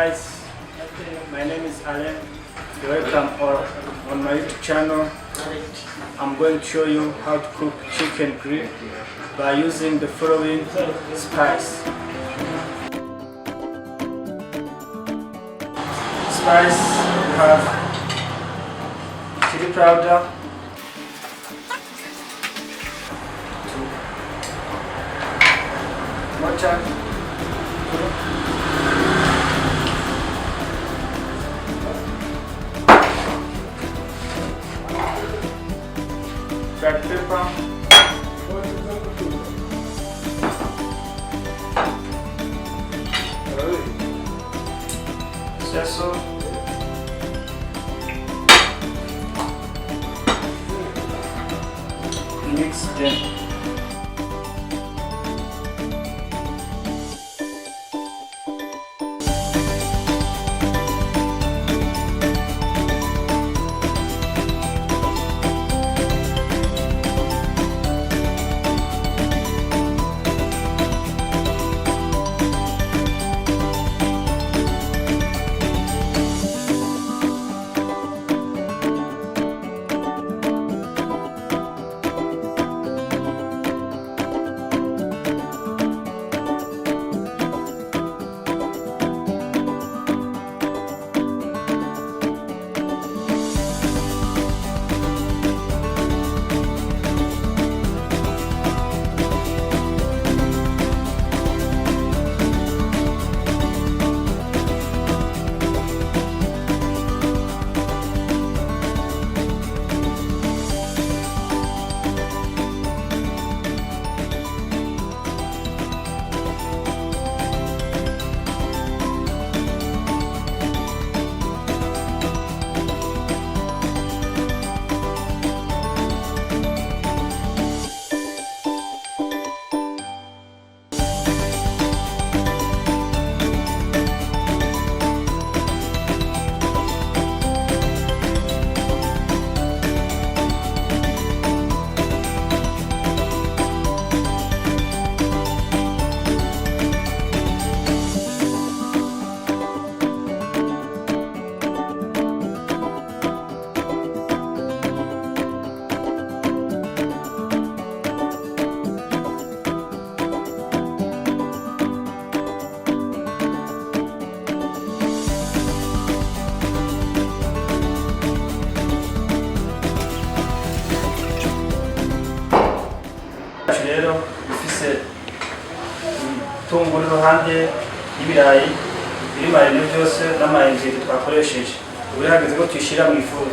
guys, my name is Alan. Welcome on my YouTube channel. I'm going to show you how to cook chicken grill by using the following spice. Spice, we have chili powder, water, black pepper, sesame, mix them. rero bifise tunguru ruhande y'ibirayi biri marine byose n'amayinjiri twakoresheje. Ubu hageze ko tuyishira mu ifuru.